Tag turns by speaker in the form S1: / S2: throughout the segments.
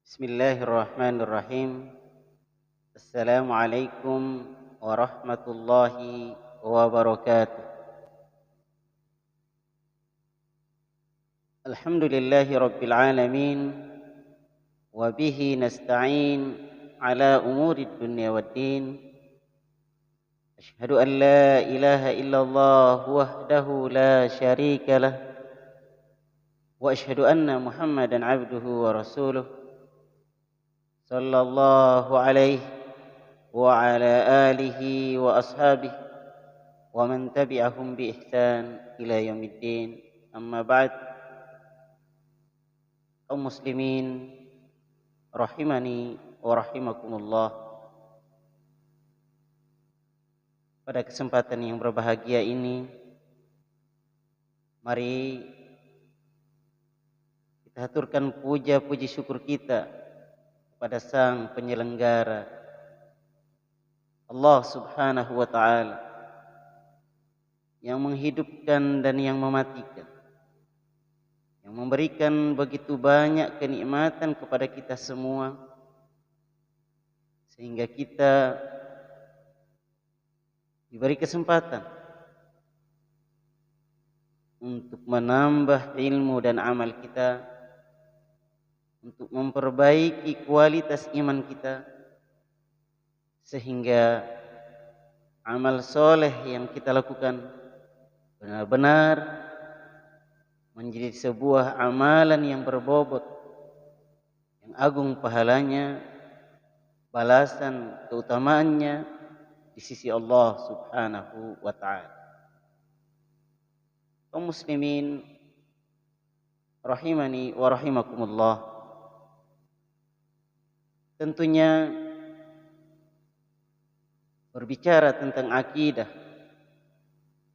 S1: Bismillahirrahmanirrahim. Assalamualaikum warahmatullahi wabarakatuh. Alhamdulillahi rabbil alamin. Wa bihi nasta'in ala umuri dunya waddin. Ashhadu an la ilaha illallah wahdahu la syarika lah. Wa ashhadu anna Muhammadan abduhu wa rasuluh. Sallallahu alaihi wa ala alihi wa ashabihi wa man tabi'ahum bi ihsan ila yaumiddin. Amma ba'd. Kaum muslimin rahimani wa rahimakumullah. Pada kesempatan yang berbahagia ini, mari kita haturkan puja puji syukur kita pada Sang Penyelenggara Allah Subhanahu wa Ta'ala, yang menghidupkan dan yang mematikan, yang memberikan begitu banyak kenikmatan kepada kita semua, sehingga kita diberi kesempatan untuk menambah ilmu dan amal kita, untuk memperbaiki kualitas iman kita, sehingga amal soleh yang kita lakukan benar-benar menjadi sebuah amalan yang berbobot, yang agung pahalanya, balasan keutamaannya di sisi Allah Subhanahu wa Ta'ala. Kaum muslimin rahimani wa rahimakumullah. Tentunya berbicara tentang akidah,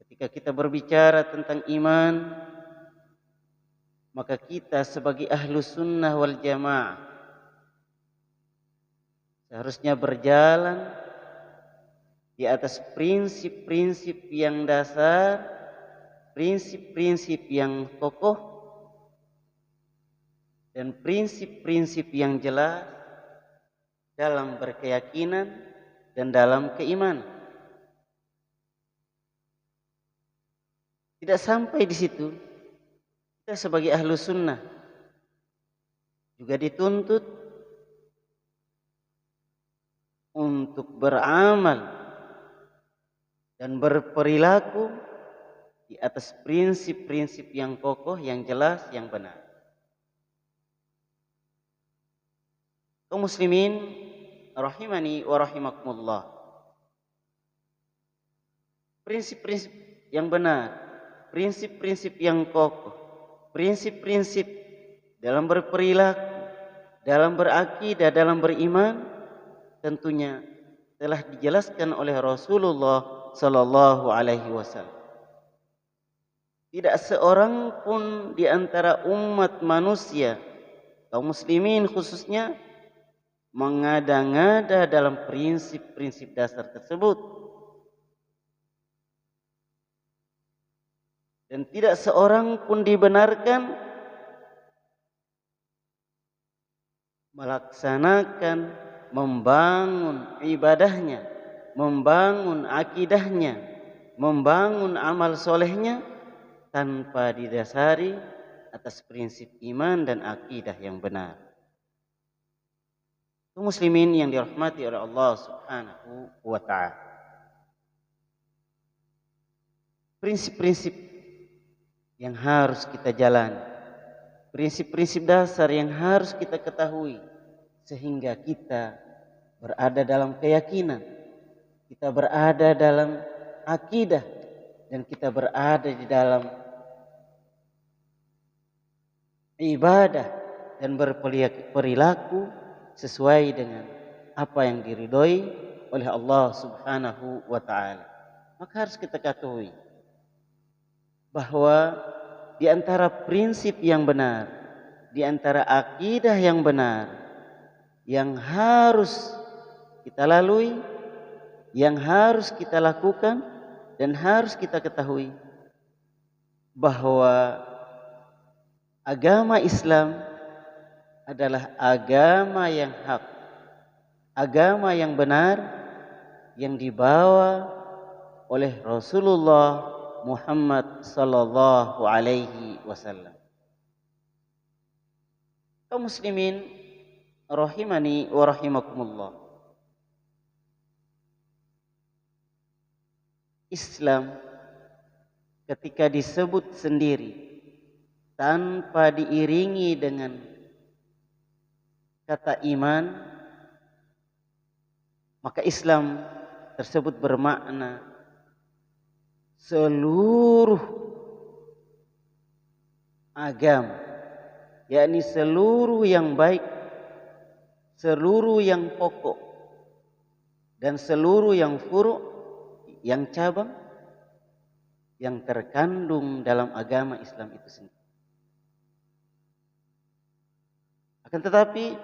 S1: ketika kita berbicara tentang iman, maka kita sebagai ahlus sunnah wal jamaah seharusnya berjalan di atas prinsip-prinsip yang dasar, prinsip-prinsip yang kokoh, dan prinsip-prinsip yang jelas dalam berkeyakinan dan dalam keimanan. Tidak sampai di situ, kita sebagai ahlu sunnah juga dituntut untuk beramal dan berperilaku di atas prinsip-prinsip yang kokoh, yang jelas, yang benar. Kaum muslimin rahimani wa rahimakumullah. Prinsip-prinsip yang benar, prinsip-prinsip yang kokoh, prinsip-prinsip dalam berperilaku, dalam berakidah, dalam beriman, tentunya telah dijelaskan oleh Rasulullah sallallahu alaihi wasallam. Tidak seorang pun di antara umat manusia, kaum muslimin khususnya, mengada-ngada dalam prinsip-prinsip dasar tersebut. Dan tidak seorang pun dibenarkan melaksanakan, membangun ibadahnya, membangun akidahnya, membangun amal solehnya tanpa didasari atas prinsip iman dan akidah yang benar. Kaum muslimin yang dirahmati oleh Allah Subhanahu wa Ta'ala, prinsip-prinsip yang harus kita jalani, prinsip-prinsip dasar yang harus kita ketahui, sehingga kita berada dalam keyakinan, kita berada dalam akidah, dan kita berada di dalam ibadah dan berperilaku sesuai dengan apa yang diridhoi oleh Allah Subhanahu wa Ta'ala. Maka harus kita ketahui bahwa di antara prinsip yang benar, di antara akidah yang benar, yang harus kita lalui, yang harus kita lakukan, dan harus kita ketahui bahwa agama Islam adalah agama yang hak, agama yang benar yang dibawa oleh Rasulullah Muhammad sallallahu alaihi wasallam. Kaum muslimin rahimani wa rahimakumullah. Islam ketika disebut sendiri tanpa diiringi dengan kata iman, maka Islam tersebut bermakna seluruh agama, yakni seluruh yang baik, seluruh yang pokok, dan seluruh yang furu', yang cabang, yang terkandung dalam agama Islam itu sendiri. Akan tetapi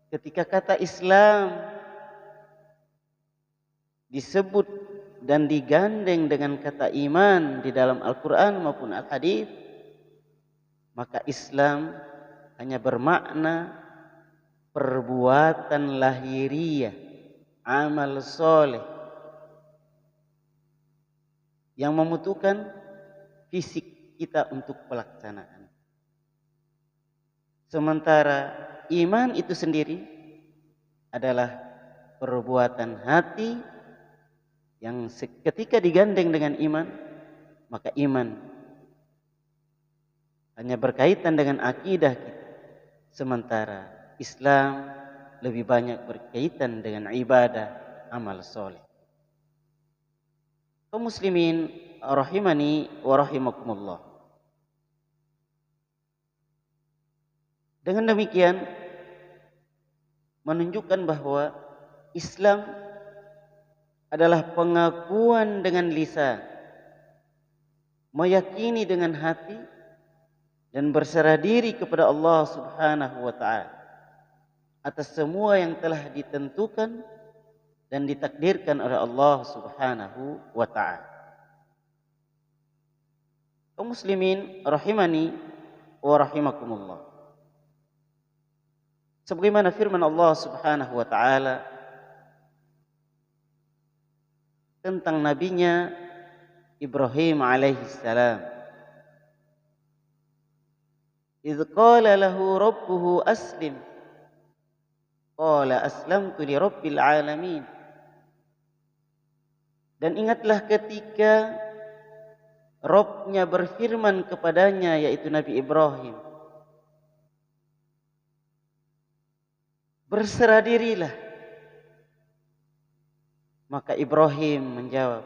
S1: ketika kata Islam disebut dan digandeng dengan kata iman di dalam Al-Quran maupun Al-Hadis, maka Islam hanya bermakna perbuatan lahiriah, amal soleh yang membutuhkan fisik kita untuk pelaksanaan. Sementara iman itu sendiri adalah perbuatan hati yang ketika digandeng dengan iman, maka iman hanya berkaitan dengan akidah kita. Sementara Islam lebih banyak berkaitan dengan ibadah, amal soleh. Kaum muslimin rahimani wa rahimakumullah. Dengan demikian menunjukkan bahwa Islam adalah pengakuan dengan lisan, meyakini dengan hati, dan berserah diri kepada Allah Subhanahu wa ta'ala atas semua yang telah ditentukan dan ditakdirkan oleh Allah Subhanahu wa ta'ala. Kaum muslimin rahimani wa rahimakumullah. Sebagaimana firman Allah Subhanahu wa ta'ala tentang nabinya Ibrahim alaihi salam. Idz qala lahu rabbuhu aslim qala aslamtu li rabbil alamin. Dan ingatlah ketika Rabb-nya berfirman kepadanya, yaitu Nabi Ibrahim, berserah dirilah. Maka Ibrahim menjawab,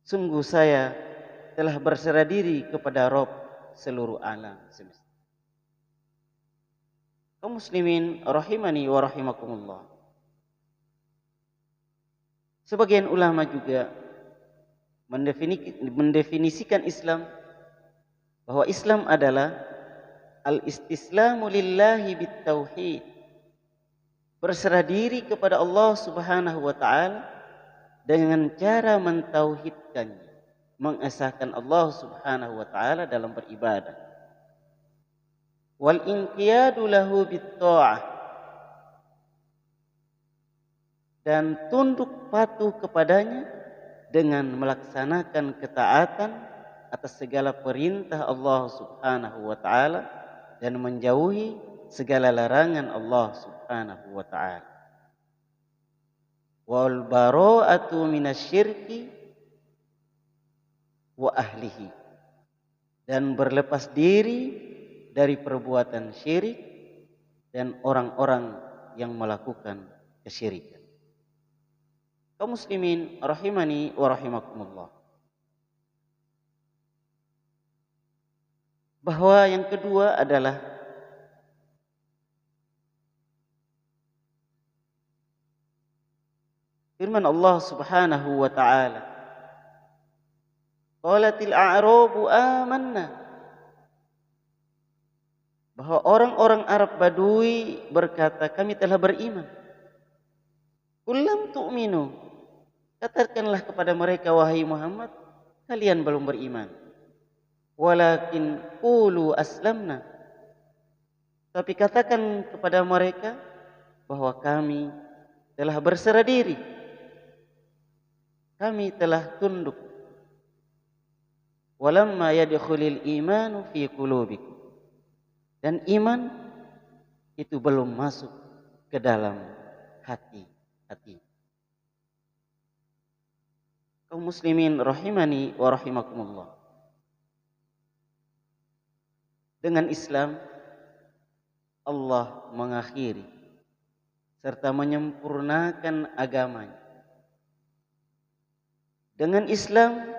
S1: sungguh saya telah berserah diri kepada Rabb seluruh alam semesta. Kaum muslimin rahimani wa rahimakumullah. Sebagian ulama juga mendefinisikan Islam bahwa Islam adalah al-istislamu lillahi bit-tauhid, berserah diri kepada Allah Subhanahu wa ta'ala dengan cara mentauhidkannya, mengesahkan Allah Subhanahu wa ta'ala dalam beribadah. Wal inqiyadu lahu bit-tha'ah, dan tunduk patuh kepadanya dengan melaksanakan ketaatan atas segala perintah Allah Subhanahu wa ta'ala dan menjauhi segala larangan Allah Subhanahu wa ta'ala. Wal bara'atu minasyirki wa ahlihi, dan berlepas diri dari perbuatan syirik dan orang-orang yang melakukan kesyirikan. Kaum muslimin rahimani wa rahimakumullah. Bahwa yang kedua adalah firman Allah Subhanahu wa ta'ala, qalatil a'rabu amanna, bahwa orang-orang Arab Badui berkata, kami telah beriman. Qul lam tu'minu, katakanlah kepada mereka, wahai Muhammad, kalian belum beriman. Walakin qulu aslamna, Tapi katakan kepada mereka bahwa kami telah berserah diri, kami telah tunduk. Walamma yadkhulul imanu fi qulubikum. Dan iman itu belum masuk ke dalam hati. Kaum muslimin rahimani wa rahimakumullah. Dengan Islam Allah mengakhiri serta menyempurnakan agamanya. Dengan Islam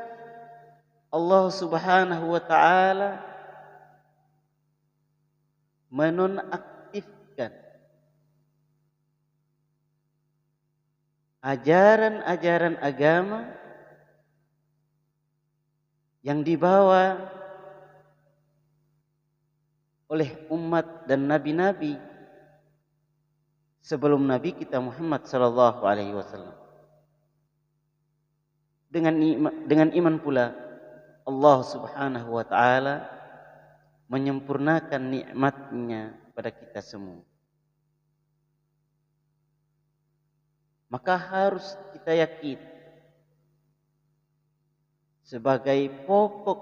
S1: Allah Subhanahu wa taala menonaktifkan ajaran-ajaran agama yang dibawa oleh umat dan nabi-nabi sebelum Nabi kita Muhammad sallallahu alaihi wasallam. Dengan iman pula Allah Subhanahu wa taala menyempurnakan nikmat-Nya pada kita semua. Maka harus kita yakin sebagai pokok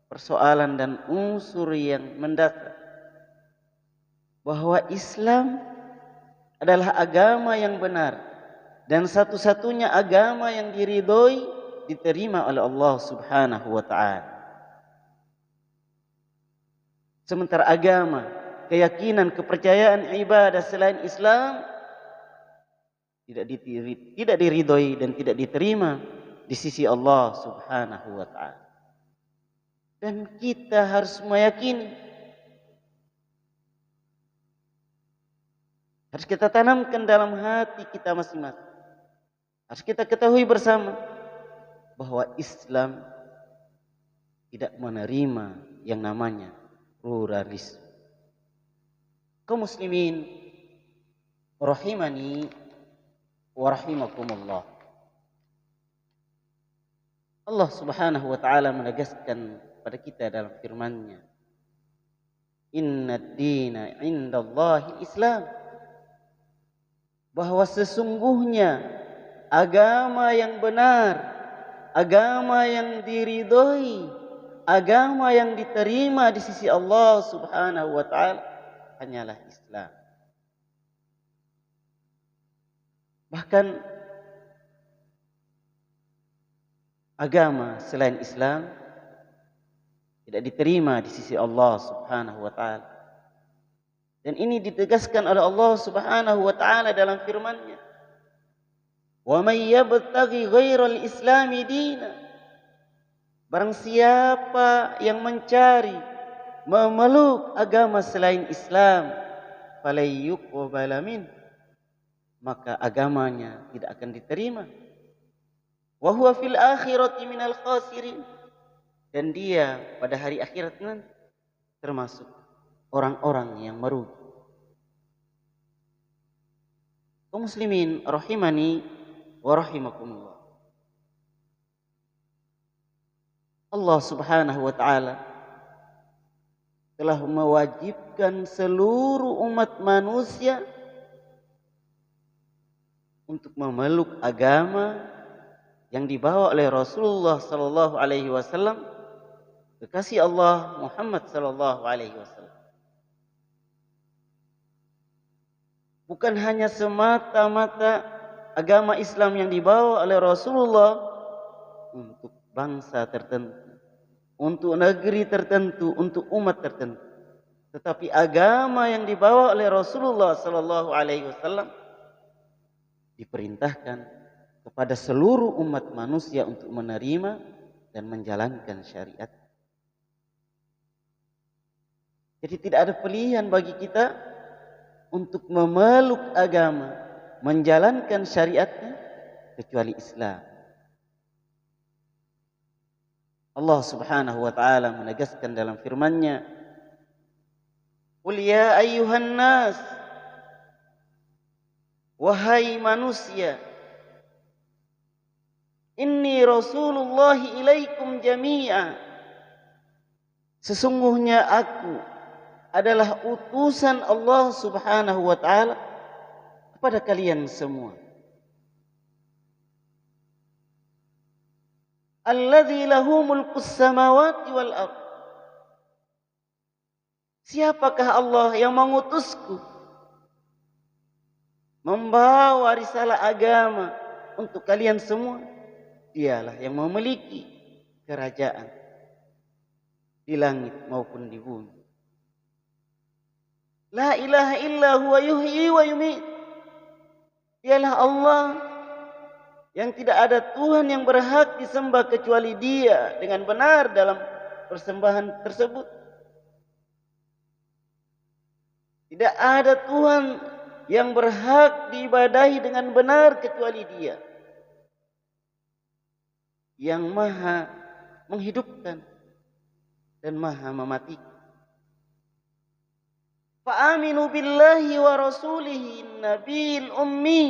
S1: persoalan dan unsur yang mendasar bahwa Islam adalah agama yang benar dan satu-satunya agama yang diridhoi, diterima oleh Allah Subhanahu wa taala. Sementara agama, keyakinan, kepercayaan, ibadah selain Islam tidak diridhoi dan tidak diterima di sisi Allah Subhanahu wa taala. Dan kita harus meyakini, harus kita tanamkan dalam hati kita masing-masing. Harus kita ketahui bersama bahwa Islam tidak menerima yang namanya pluralisme. Kaum muslimin rahimani wa rahimakumullah. Allah Subhanahu wa taala menegaskan pada kita dalam firman-Nya, "Innad dina 'indallahi Islam." Bahwa sesungguhnya agama yang benar, agama yang diridhoi, agama yang diterima di sisi Allah Subhanahu wa taala hanyalah Islam. Bahkan agama selain Islam tidak diterima di sisi Allah Subhanahu wa taala. Dan ini ditegaskan oleh Allah Subhanahu wa taala dalam firman-Nya, "Wa may yabtaghi ghairal islami dina." Barang siapa yang mencari, memeluk agama selain Islam, falyuqbala min, maka agamanya tidak akan diterima. Wa huwa fil akhirati minal khasirin, dan dia pada hari akhirat nanti termasuk orang-orang yang merugi. Kaum muslimin rahimani wa rahimakumullah. Allah Subhanahu wa taala telah mewajibkan seluruh umat manusia untuk memeluk agama yang dibawa oleh Rasulullah sallallahu alaihi wasallam, kekasih Allah Muhammad sallallahu alaihi wasallam. Bukan hanya semata-mata agama Islam yang dibawa oleh Rasulullah untuk bangsa tertentu, untuk negeri tertentu, untuk umat tertentu, tetapi agama yang dibawa oleh Rasulullah sallallahu alaihi wasallam diperintahkan kepada seluruh umat manusia untuk menerima dan menjalankan syariat. Jadi tidak ada pilihan bagi kita untuk memeluk agama, menjalankan syariatnya kecuali Islam. Allah Subhanahu wa taala menegaskan dalam firman-Nya, "Qul ya ayyuhan nas," wahai manusia, "inni Rasulullah ilaikum jami'a." Sesungguhnya aku adalah utusan Allah Subhanahu wa taala kepada kalian semua. Alladzi lahu mulkus samawati wal ardh. Siapakah Allah yang mengutusku membawa risalah agama untuk kalian semua? Dialah yang memiliki kerajaan di langit maupun di bumi. La ilaha illa huwa yuhyi wa yumiit. Dialah Allah yang tidak ada Tuhan yang berhak disembah kecuali Dia dengan benar dalam persembahan tersebut. Tidak ada Tuhan yang berhak diibadahi dengan benar kecuali Dia yang maha menghidupkan dan maha mematikan. Fa'aminu billahi wa rasulihi nabiyil ummi.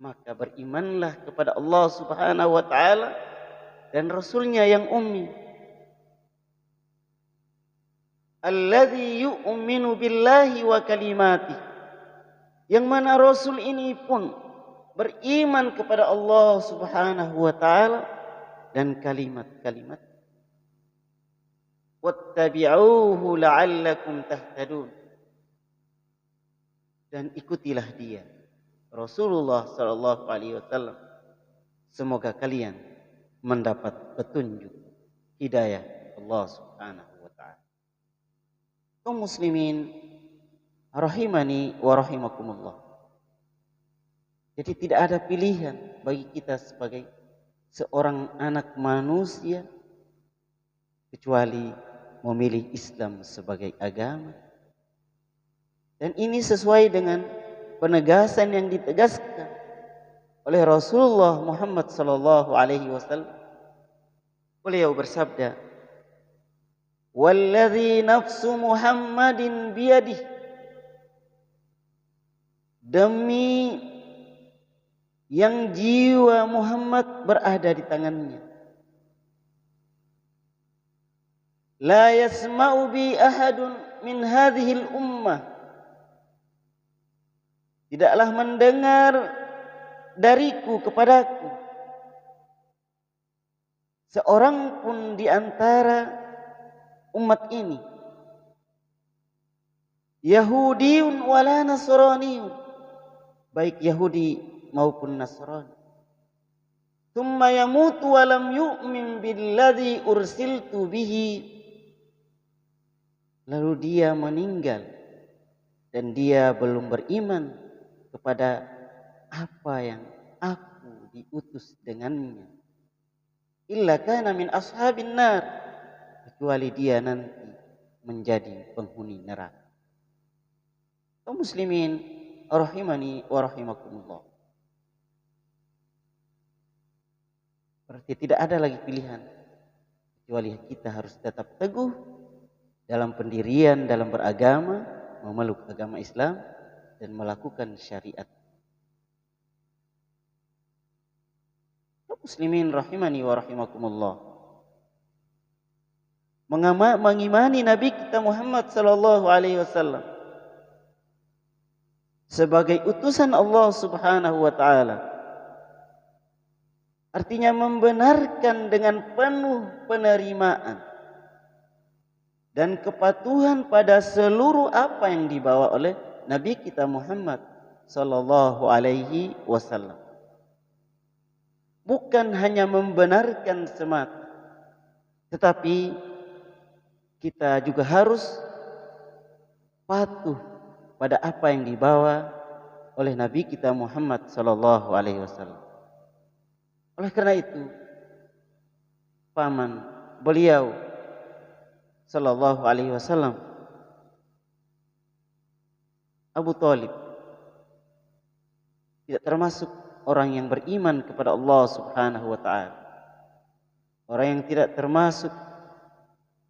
S1: Maka berimanlah kepada Allah Subhanahu wa taala dan Rasulnya yang ummi. Alladzi yu'minu billahi wa kalimatihi. Yang mana Rasul ini pun beriman kepada Allah Subhanahu wa taala dan kalimat-kalimat. Wattabi'uhu la'allakum tahtadun. Dan ikutilah Dia, Rasulullah sallallahu alaihi wasallam. Semoga kalian mendapat petunjuk hidayah Allah Subhanahu wa taala. Kaum muslimin rahimani wa rahimakumullah. Jadi tidak ada pilihan bagi kita sebagai seorang anak manusia kecuali memilih Islam sebagai agama. Dan ini sesuai dengan penegasan yang ditegaskan oleh Rasulullah Muhammad sallallahu alaihi wasallam. Beliau bersabda, "Walladzi nafsu Muhammadin biyadihi." Demi yang jiwa Muhammad berada di tangannya. La yasma'u bi ahadun min hadhil ummah. Tidaklah mendengar dariku kepadaku seorang pun di antara umat ini, Yahudiun wala Nasraniun, baik Yahudi maupun Nasrani, thumma yamutu wa lam yu'min billadzi ursiltu bihi. Lalu dia meninggal dan dia belum beriman kepada apa yang aku diutus dengannya. Illa kana min ashabin nar, kecuali dia nanti menjadi penghuni neraka. Kaum muslimin rahimani wa rahimakumullah. Berarti tidak ada lagi pilihan kecuali kita harus tetap teguh dalam pendirian, dalam beragama, memeluk agama Islam dan melakukan syariat. Muslimin rahimani wa rahimakumullah. Mengimani Nabi kita Muhammad sallallahu alaihi wasallam sebagai utusan Allah Subhanahu wa taala. Artinya membenarkan dengan penuh penerimaan dan kepatuhan pada seluruh apa yang dibawa oleh Nabi kita Muhammad sallallahu alaihi wasallam. Bukan hanya membenarkan semata, tetapi kita juga harus patuh pada apa yang dibawa oleh Nabi kita Muhammad sallallahu alaihi wasallam. Oleh karena itu, paman beliau sallallahu alaihi wasallam, Abu Thalib, tidak termasuk orang yang beriman kepada Allah Subhanahu wa taala. Orang yang tidak termasuk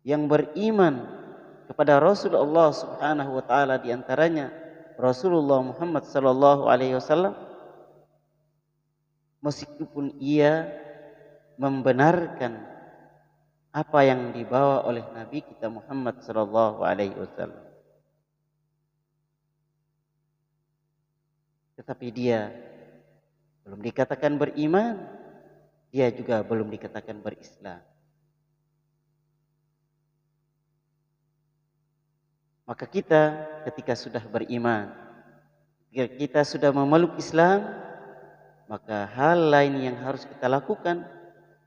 S1: yang beriman kepada Rasulullah Subhanahu wa taala, di antaranya Rasulullah Muhammad sallallahu alaihi wasallam, meskipun ia membenarkan apa yang dibawa oleh Nabi kita Muhammad sallallahu alaihi wasallam. Tetapi dia belum dikatakan beriman, dia juga belum dikatakan berislam. Maka kita ketika sudah beriman, ketika kita sudah memeluk Islam, maka hal lain yang harus kita lakukan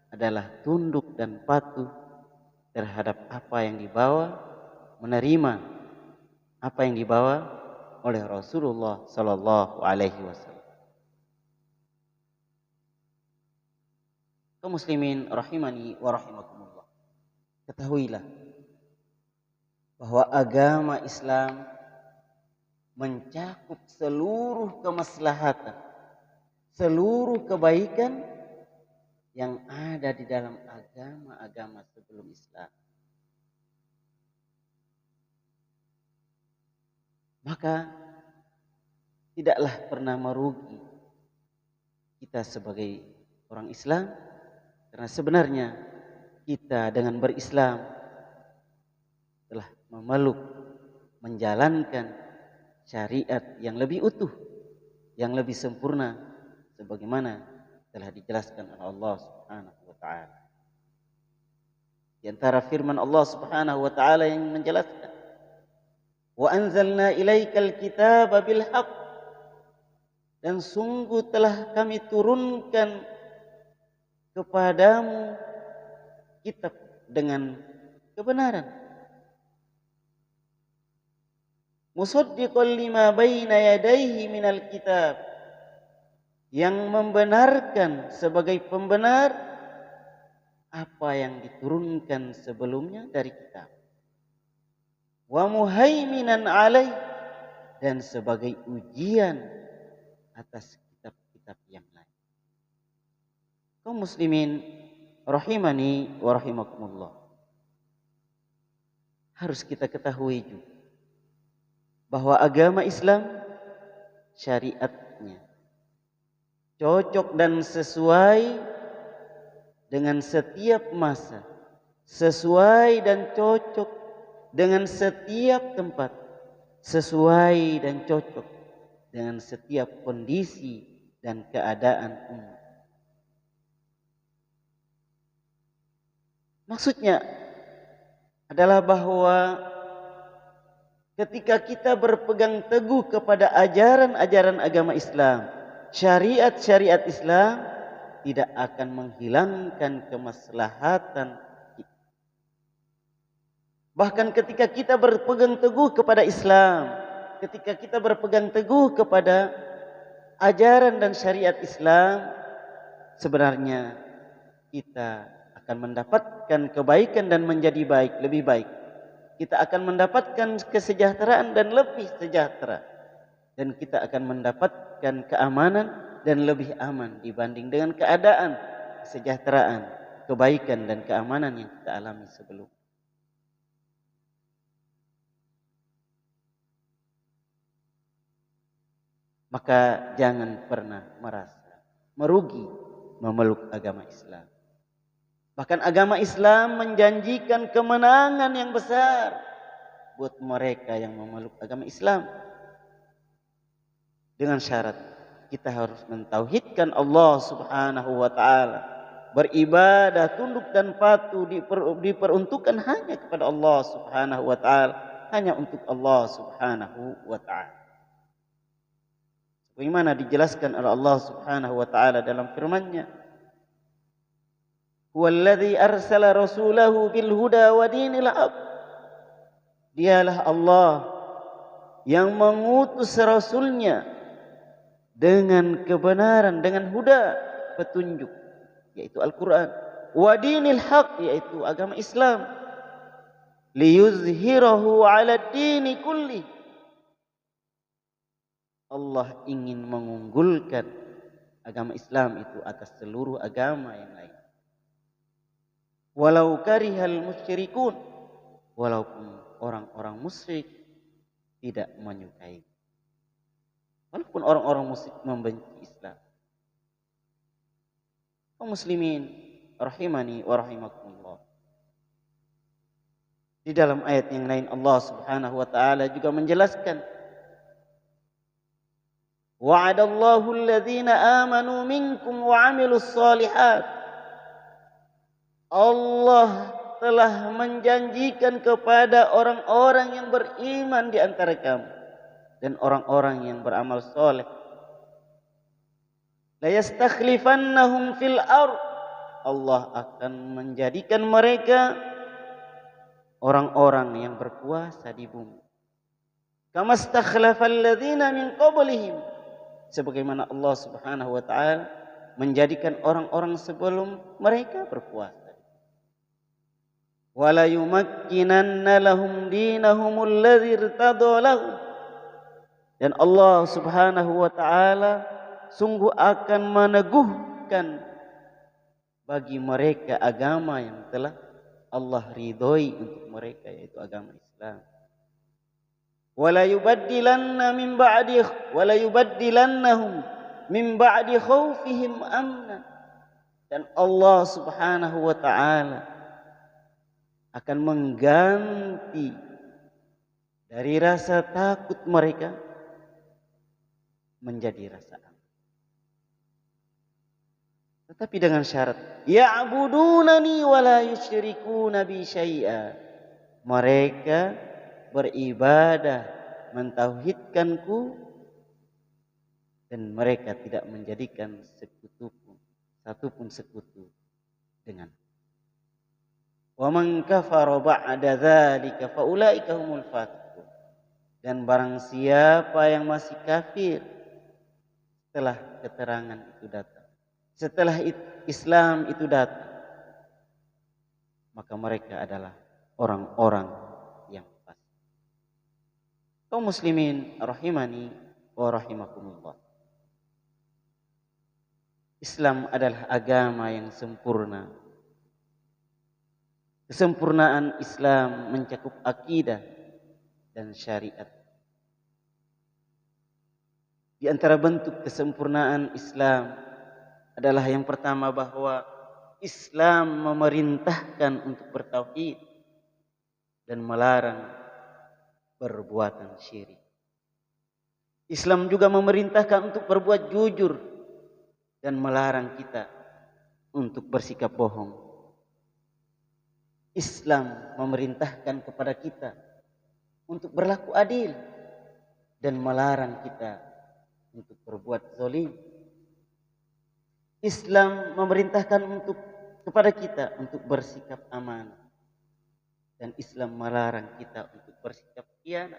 S1: adalah tunduk dan patuh terhadap apa yang dibawa, menerima apa yang dibawa oleh Rasulullah sallallahu alaihi wasallam. Kaum muslimin rahimani wa rahimakumullah. Ketahuilah bahwa agama Islam mencakup seluruh kemaslahatan, seluruh kebaikan yang ada di dalam agama-agama sebelum Islam. Maka tidaklah pernah merugi kita sebagai orang Islam, karena sebenarnya kita dengan berislam telah memeluk, menjalankan syariat yang lebih utuh, yang lebih sempurna, sebagaimana telah dijelaskan oleh Allah Subhanahu wa taala. Di antara firman Allah Subhanahu wa taala yang menjelaskan, "Wa anzalna ilaikal kitaba bil haqq." Dan sungguh telah kami turunkan kepadamu kitab dengan kebenaran. Musaddiqan lima baina yadayhi minal kitab. Yang membenarkan sebagai pembenar apa yang diturunkan sebelumnya dari kitab. Wa muhaiminan alaih, dan sebagai ujian atas kitab-kitab yang lain. Kaum muslimin rahimani wa rahimakumullah. Harus kita ketahui juga bahwa agama Islam syariatnya cocok dan sesuai dengan setiap masa, sesuai dan cocok dengan setiap tempat, sesuai dan cocok dengan setiap kondisi dan keadaan umat. Maksudnya adalah bahwa ketika kita berpegang teguh kepada ajaran-ajaran agama Islam, syariat-syariat Islam tidak akan menghilangkan kemaslahatan. Bahkan ketika kita berpegang teguh kepada Islam, ketika kita berpegang teguh kepada ajaran dan syariat Islam, sebenarnya kita akan mendapatkan kebaikan dan menjadi baik, lebih baik. Kita akan mendapatkan kesejahteraan dan lebih sejahtera. Dan kita akan mendapatkan keamanan dan lebih aman dibanding dengan keadaan kesejahteraan, kebaikan dan keamanan yang kita alami sebelum. Maka jangan pernah merasa merugi memeluk agama Islam. Bahkan agama Islam menjanjikan kemenangan yang besar buat mereka yang memeluk agama Islam. Dengan syarat kita harus mentauhidkan Allah Subhanahu wa taala. Beribadah, tunduk dan patuh diperuntukkan hanya kepada Allah Subhanahu wa taala, hanya untuk Allah Subhanahu wa taala. Bagaimana dijelaskan oleh Allah Subhanahu wa taala dalam firman-Nya, "Huwallazi arsala rasulahu bil huda wa dinil haq." Dialah Allah yang mengutus rasulnya dengan kebenaran, dengan huda, petunjuk, yaitu Al-Quran, wa dinil haq, yaitu agama Islam, liyuzhirahu ala dini kulli. Allah ingin mengunggulkan agama Islam itu atas seluruh agama yang lain. Walau karihal musyrikun, walaupun orang-orang musyrik tidak menyukai. Walaupun orang-orang musyrik membenci Islam. Kaum muslimin rahimani wa rahimakumullah. Di dalam ayat yang lain Allah Subhanahu wa taala juga menjelaskan, wa'adallahu alladhina amanu minkum wa 'amilus shalihat. Allah telah menjanjikan kepada orang-orang yang beriman di antara kamu dan orang-orang yang beramal soleh, la yastakhlifannahum fil ardh, Allah akan menjadikan mereka orang-orang yang berkuasa di bumi. Kama stakhlafal ladzina min qablihim, sebagaimana Allah Subhanahu wa taala menjadikan orang-orang sebelum mereka berkuasa. Wala yumakkinanna lahum dinahumul ladzi irtada lahum, dan Allah Subhanahu wa taala sungguh akan meneguhkan bagi mereka agama yang telah Allah ridhoi untuk mereka, yaitu agama Islam. Wala yubaddilannahum min ba'di khaufihim amna, dan Allah Subhanahu wa taala akan mengganti dari rasa takut mereka menjadi rasa aman. Tetapi dengan syarat, ya'budunani wa la yusyrikuna bi syai'a. Mereka beribadah, mentauhidkanku, dan mereka tidak menjadikan satupun sekutu dengan. Wa man kafara ba'da dzalika fa ulaika humul fasiqun. Dan barang siapa yang masih kafir setelah keterangan itu datang, setelah Islam itu datang, maka mereka adalah orang-orang yang fasik. Kaum muslimin rahimani wa rahimakumullah. Islam adalah agama yang sempurna. Kesempurnaan Islam mencakup akidah dan syariat. Di antara bentuk kesempurnaan Islam adalah yang pertama, bahwa Islam memerintahkan untuk bertauhid dan melarang perbuatan syirik. Islam juga memerintahkan untuk berbuat jujur dan melarang kita untuk bersikap bohong. Islam memerintahkan kepada kita untuk berlaku adil dan melarang kita untuk berbuat zalim. Islam memerintahkan kepada kita untuk bersikap amanah, dan Islam melarang kita untuk bersikap khianat.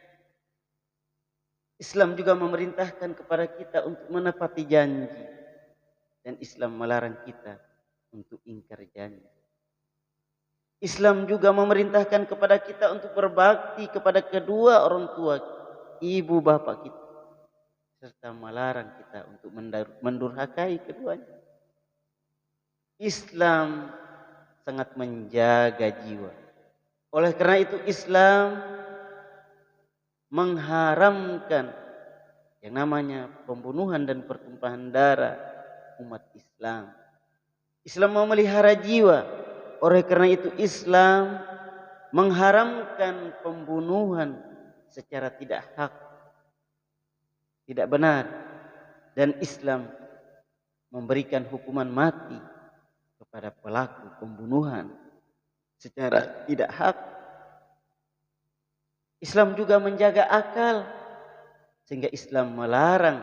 S1: Islam juga memerintahkan kepada kita untuk menepati janji, dan Islam melarang kita untuk ingkar janji. Islam juga memerintahkan kepada kita untuk berbakti kepada kedua orang tua, ibu bapak kita, serta melarang kita untuk mendurhakai keduanya. Islam sangat menjaga jiwa. Oleh karena itu Islam mengharamkan yang namanya pembunuhan dan pertumpahan darah umat Islam. Islam memelihara jiwa. Oleh karena itu Islam mengharamkan pembunuhan secara tidak hak, tidak benar, dan Islam memberikan hukuman mati kepada pelaku pembunuhan secara tidak hak. Islam juga menjaga akal, sehingga Islam melarang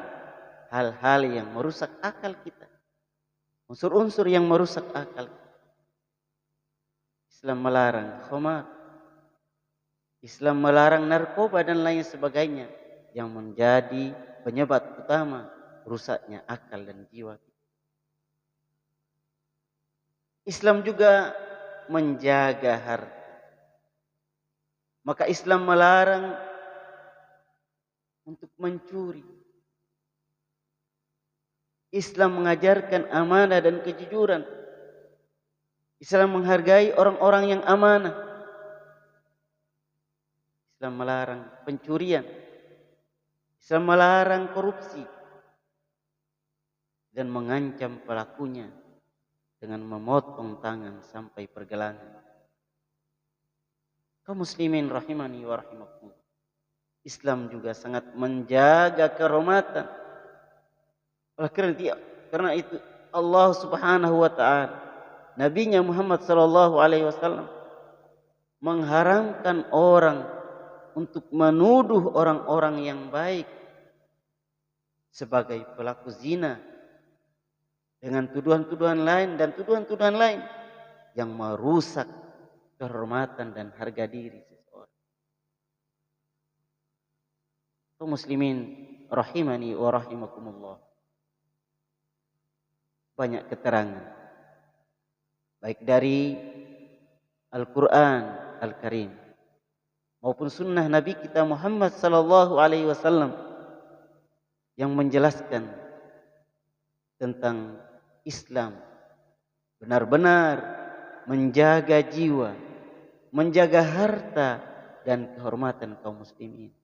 S1: hal-hal yang merusak akal kita, unsur-unsur yang merusak akal kita. Islam melarang khamar, Islam melarang narkoba dan lain sebagainya yang menjadi penyebab utama rusaknya akal dan jiwa. Islam juga menjaga harta. Maka Islam melarang untuk mencuri. Islam mengajarkan amanah dan kejujuran. Islam menghargai orang-orang yang amanah. Islam melarang pencurian. Islam melarang korupsi dan mengancam pelakunya dengan memotong tangan sampai pergelangan. Kaum muslimin rahimani wa rahimakumullah. Islam juga sangat menjaga kehormatan. Karena itu Allah Subhanahu wa taala, Nabi-Nya Muhammad sallallahu alaihi wasallam mengharamkan orang untuk menuduh orang-orang yang baik sebagai pelaku zina dengan tuduhan-tuduhan lain dan tuduhan-tuduhan lain yang merusak kehormatan dan harga diri seseorang. Kaum muslimin rahimani wa rahimakumullah. Banyak keterangan baik dari Al-Quran Al-Karim maupun sunnah Nabi kita Muhammad sallallahu alaihi wasallam yang menjelaskan tentang Islam benar-benar menjaga jiwa, menjaga harta dan kehormatan kaum muslimin.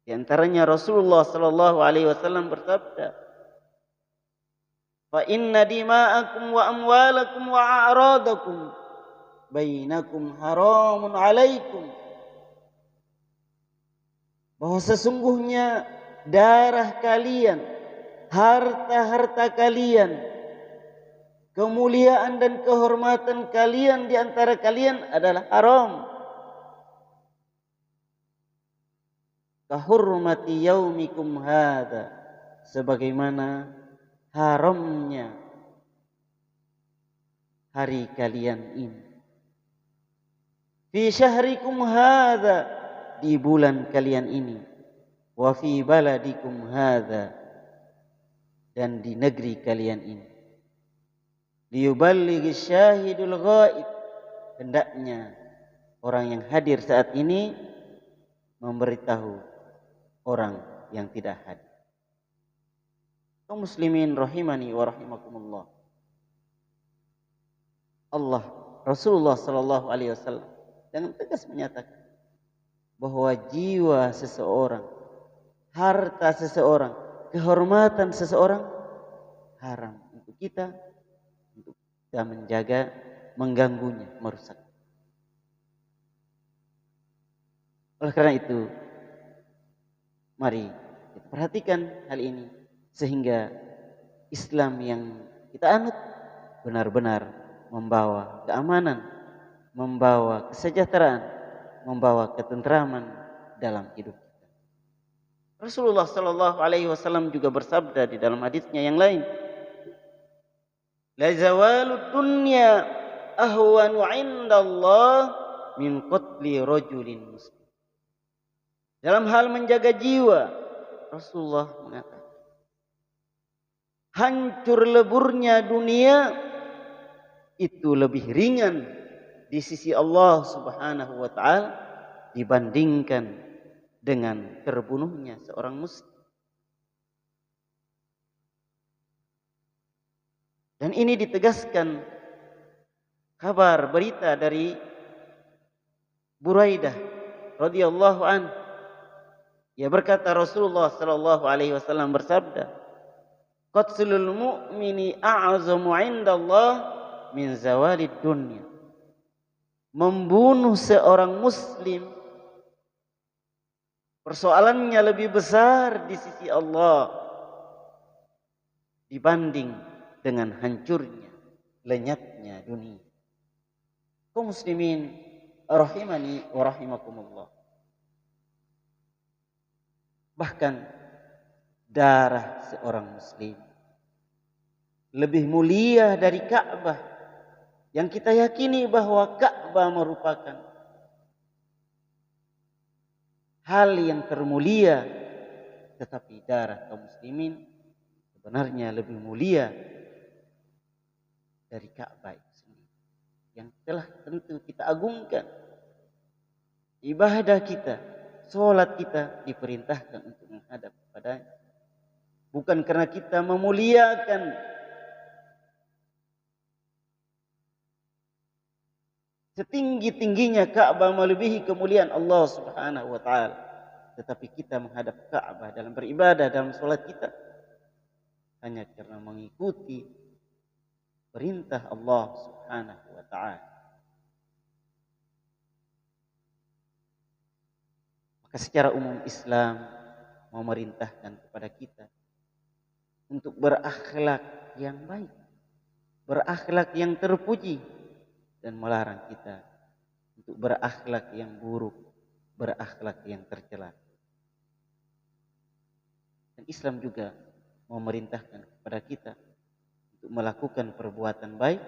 S1: Di antaranya Rasulullah sallallahu alaihi wasallam bersabda, "Fa inna dima'akum wa amwalakum wa a'radakum bainakum haramun 'alaikum." Bahwa sesungguhnya darah kalian, harta-harta kalian, kemuliaan dan kehormatan kalian di antara kalian adalah haram. Kahurmati yaumikum hadza, sebagaimana haramnya hari kalian ini. Fi syahrikum hadza, di bulan kalian ini. Wa fi baladikum hadza, dan di negeri kalian ini. Liyuballighi syahidul ghaib, hendaknya orang yang hadir saat ini memberitahu orang yang tidak hadir. Kaum muslimin rahimani wa rahimakumullah. Allah Rasulullah sallallahu alaihi wasallam dengan tegas menyatakan bahwa jiwa seseorang, harta seseorang, kehormatan seseorang haram untuk kita menjaga, mengganggunya, merusak. Oleh karena itu, mari kita perhatikan hal ini sehingga Islam yang kita anut benar-benar membawa keamanan, membawa kesejahteraan, membawa ketentraman dalam hidup kita. Rasulullah sallallahu alaihi wasallam juga bersabda di dalam hadisnya yang lain, "La zawalud dunya ahwanu 'indallah min qatli rajulin muslim." Dalam hal menjaga jiwa, Rasulullah mengatakan, hancur leburnya dunia itu lebih ringan di sisi Allah Subhanahu wa taala dibandingkan dengan terbunuhnya seorang muslim. Dan ini ditegaskan kabar berita dari Buraidah radhiyallahu an. Ia berkata Rasulullah sallallahu alaihi wasallam bersabda, "Qatlul mu'mini a'zamu 'indallah min zawalid dunya." Membunuh seorang muslim persoalannya lebih besar di sisi Allah dibanding dengan hancurnya, lenyapnya dunia. Kaum muslimin rahimani wa rahimakumullah. Bahkan darah seorang muslim lebih mulia dari Ka'bah yang kita yakini bahwa Ka'bah merupakan hal yang termulia, tetapi darah kaum muslimin sebenarnya lebih mulia dari Ka'bah itu sendiri yang telah tentu kita agungkan. Ibadah kita, sholat kita diperintahkan untuk menghadap kepadanya. Bukan karena kita memuliakan setinggi-tingginya Ka'bah melebihi kemuliaan Allah Subhanahu wa taala, tetapi kita menghadap Ka'bah dalam beribadah, dalam sholat kita hanya karena mengikuti perintah Allah Subhanahu wa taala. Maka secara umum Islam memerintahkan kepada kita untuk berakhlak yang baik, berakhlak yang terpuji, dan melarang kita untuk berakhlak yang buruk, berakhlak yang tercela. Dan Islam juga memerintahkan kepada kita untuk melakukan perbuatan baik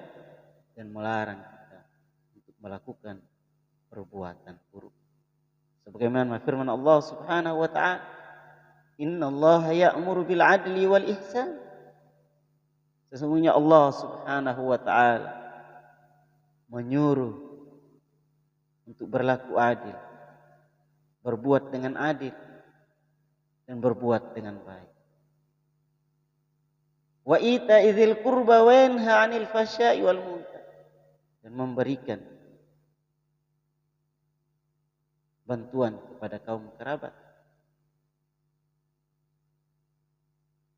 S1: dan melarang kita untuk melakukan perbuatan buruk. Sebagaimana firman Allah Subhanahu wa taala, "Innallaha ya'muru bil 'adli wal ihsan." Sesungguhnya Allah Subhanahu wa taala menyuruh untuk berlaku adil, berbuat dengan adil, dan berbuat dengan baik. Wa ita'i dzil qurba wa yanha 'anil fahsya'i wal munkar, dan memberikan bantuan kepada kaum kerabat.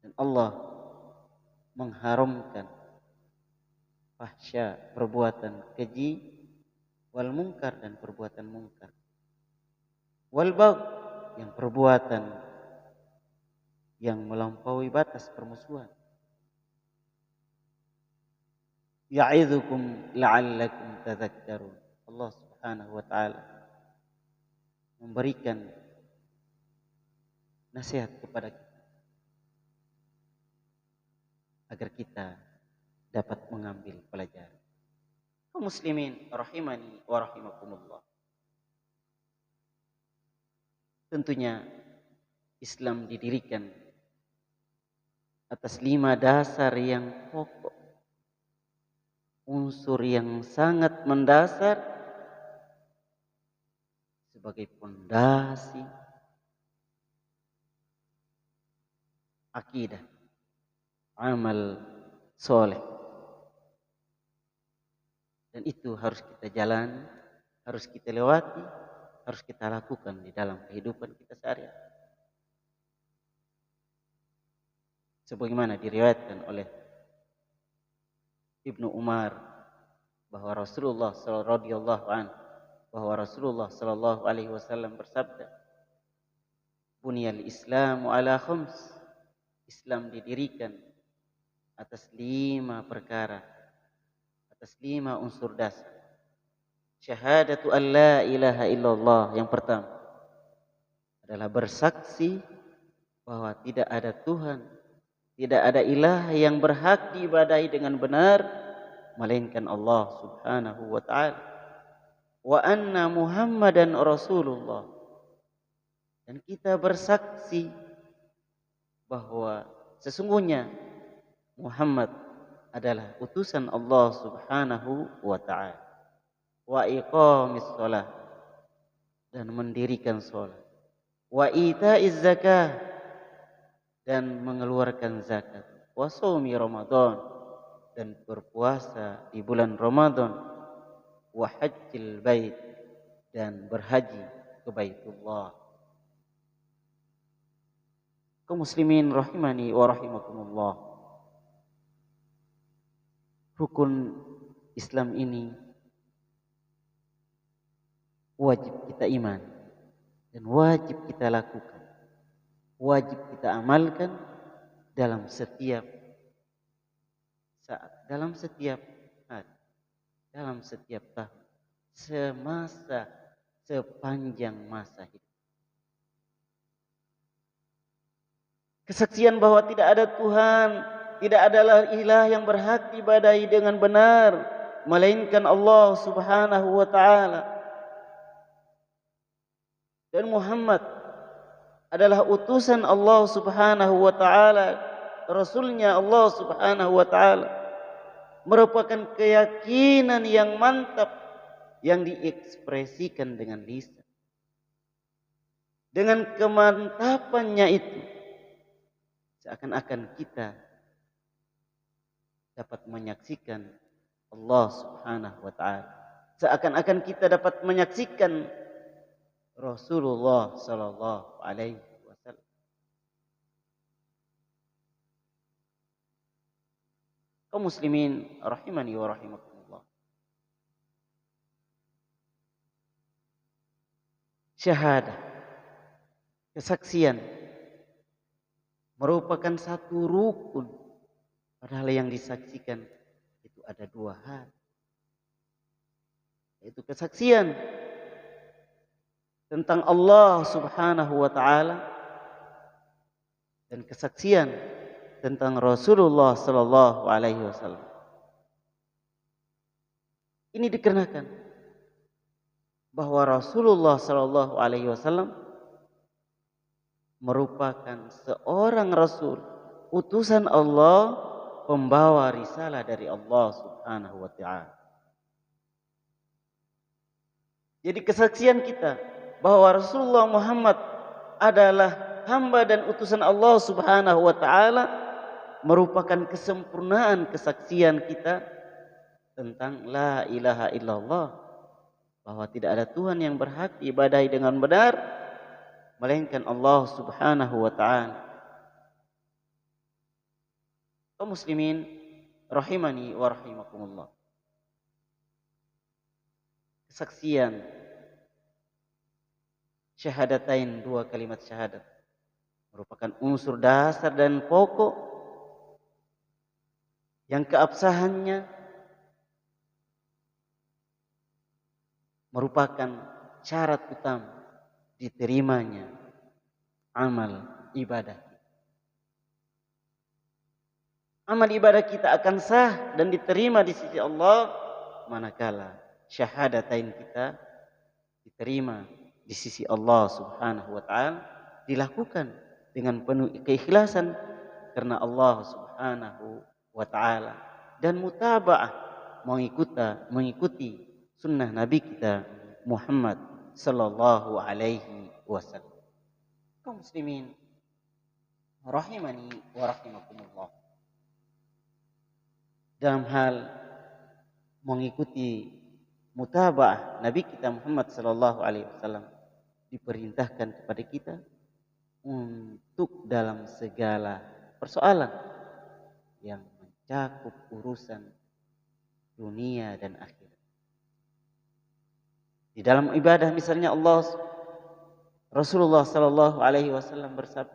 S1: Dan Allah mengharamkan fahsya, perbuatan keji, wal munkar, dan perbuatan munkar. Wal bagh, yang perbuatan yang melampaui batas permusuhan. Ya'idzukum la'allakum tadhakkarun. Allah Subhanahu wa taala memberikan nasihat kepada kita agar kita dapat mengambil pelajaran. Kaum muslimin rahimani wa rahimakumullah. Tentunya Islam didirikan atas 5 dasar yang pokok, unsur yang sangat mendasar sebagai fondasi akidah, amal soleh. Dan itu harus kita jalani, harus kita lewati, harus kita lakukan di dalam kehidupan kita sehari-hari. Sebagaimana diriwayatkan oleh Ibnu Umar bahwa Rasulullah radhiyallahu anhu, bahwa Rasulullah sallallahu alaihi wasallam bersabda, "Bunyal Islamu ala khams." Islam didirikan atas 5 perkara, atas 5 unsur dasar. Syahadatu an la ilaha illallah, yang pertama adalah bersaksi bahwa tidak ada Tuhan, tidak ada ilah yang berhak diibadahi dengan benar melainkan Allah Subhanahu wa taala. Wa anna Muhammadan Rasulullah, dan kita bersaksi bahwa sesungguhnya Muhammad adalah utusan Allah Subhanahu wa taala. Wa iqamis shalah, dan mendirikan salat. Wa ita'iz zakah, dan mengeluarkan zakat. Wa shaumi Ramadan, dan berpuasa di bulan Ramadan. Wa hajjil bait, dan berhaji ke Baitullah. Kaum muslimin rahimani wa rahimakumullah. Rukun Islam ini wajib kita iman dan wajib kita lakukan, wajib kita amalkan dalam setiap saat, dalam setiap hari, dalam setiap tahun, sepanjang masa hidup. Kesaksian bahwa tidak ada Tuhan, tidak adalah ilah yang berhak diibadahi dengan benar melainkan Allah Subhanahu wa taala. Dan Muhammad adalah utusan Allah Subhanahu wa taala, rasulnya Allah Subhanahu wa taala. Merupakan keyakinan yang mantap yang diekspresikan dengan lisan. Dengan kemantapannya itu, seakan-akan kita dapat menyaksikan Allah Subhanahu wa taala. Seakan-akan kita dapat menyaksikan Rasulullah sallallahu alaihi wasallam. Kaum muslimin rahimani wa rahimakumullah. Syahadah kesaksian merupakan satu rukun, padahal yang disaksikan itu ada dua hal, yaitu kesaksian tentang Allah Subhanahu wa taala dan kesaksian tentang Rasulullah sallallahu alaihi wasallam. Ini dikarenakan bahwa Rasulullah sallallahu alaihi wasallam merupakan seorang rasul, utusan Allah, pembawa risalah dari Allah Subhanahu wa taala. Jadi kesaksian kita bahwa Rasulullah Muhammad adalah hamba dan utusan Allah Subhanahu wa taala merupakan kesempurnaan kesaksian kita tentang la ilaha illallah, bahwa tidak ada Tuhan yang berhak diibadahi dengan benar melainkan Allah Subhanahu wa taala. Kaum muslimin rahimani wa rahimakumullah. Kesaksian syahadatain, dua kalimat syahadat, merupakan unsur dasar dan pokok yang keabsahannya merupakan syarat utama diterimanya amal ibadah. Amal ibadah kita akan sah dan diterima di sisi Allah manakala syahadatain kita diterima di sisi Allah Subhanahu wa taala, dilakukan dengan penuh keikhlasan karena Allah Subhanahu wa taala dan mutabaah, mengikuti sunnah Nabi kita Muhammad sallallahu alaihi wasallam. Kaum muslimin rahimani wa rahimakumullah. Dalam hal mengikuti mutabaah Nabi kita Muhammad sallallahu alaihi wasallam, diperintahkan kepada kita untuk dalam segala persoalan yang mencakup urusan dunia dan akhirat. Di dalam ibadah misalnya Rasulullah sallallahu alaihi wasallam bersabda,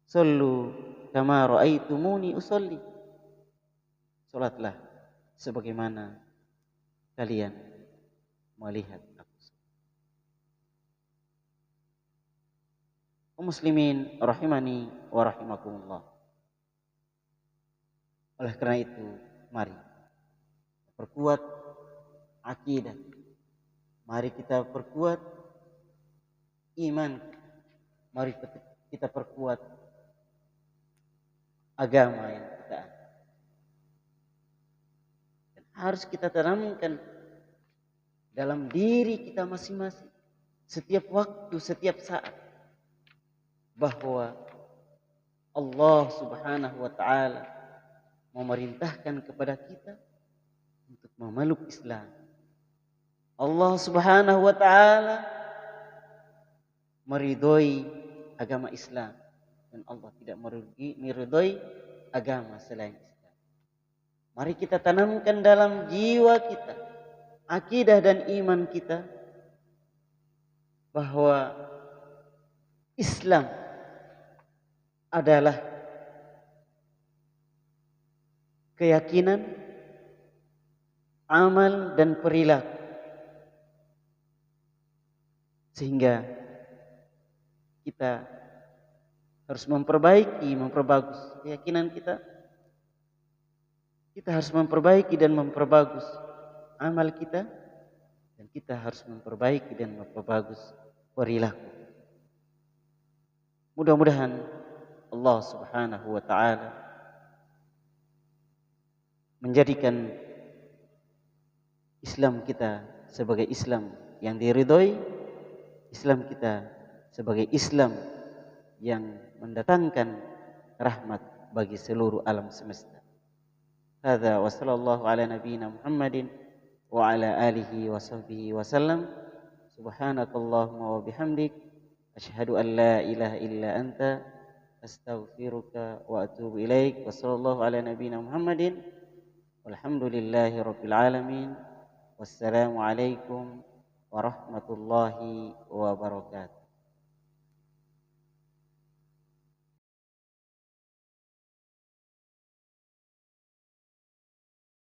S1: "Sallu kama ra'aitumuni usolli." Salatlah sebagaimana kalian melihat aku. Muslimin rahimani wa rahimakumullah. Oleh karena itu, mari perkuat akidah. Mari kita perkuat iman. Mari kita perkuat agama yang kita ada. Dan harus kita tanamkan dalam diri kita masing-masing, setiap waktu, setiap saat, bahwa Allah Subhanahu wa taala memerintahkan kepada kita untuk memeluk Islam. Allah Subhanahu wa taala meridhoi agama Islam dan Allah tidak meridhoi agama selain Islam. Mari kita tanamkan dalam jiwa kita, akidah dan iman kita, bahwa Islam adalah keyakinan, amal dan perilaku. Sehingga kita harus memperbagus keyakinan kita. Kita harus memperbaiki dan memperbagus amal kita. Dan kita harus memperbaiki dan memperbagus perilaku. Mudah-mudahan Allah Subhanahu wa taala menjadikan Islam kita sebagai Islam yang diridhoi, Islam kita sebagai Islam yang mendatangkan rahmat bagi seluruh alam semesta. Hadza wa sallallahu ala nabiyyina Muhammadin wa ala alihi wa sahbihi wa sallam. Subhanakallahumma wa bihamdik, asyhadu an la ilaha illa anta, astaghfiruka wa atubu ilaik. Wa sallallahu ala nabiyyina Muhammadin walhamdulillahi rabbil alamin. Wassalamu alaikum warahmatullahi wabarakatuh.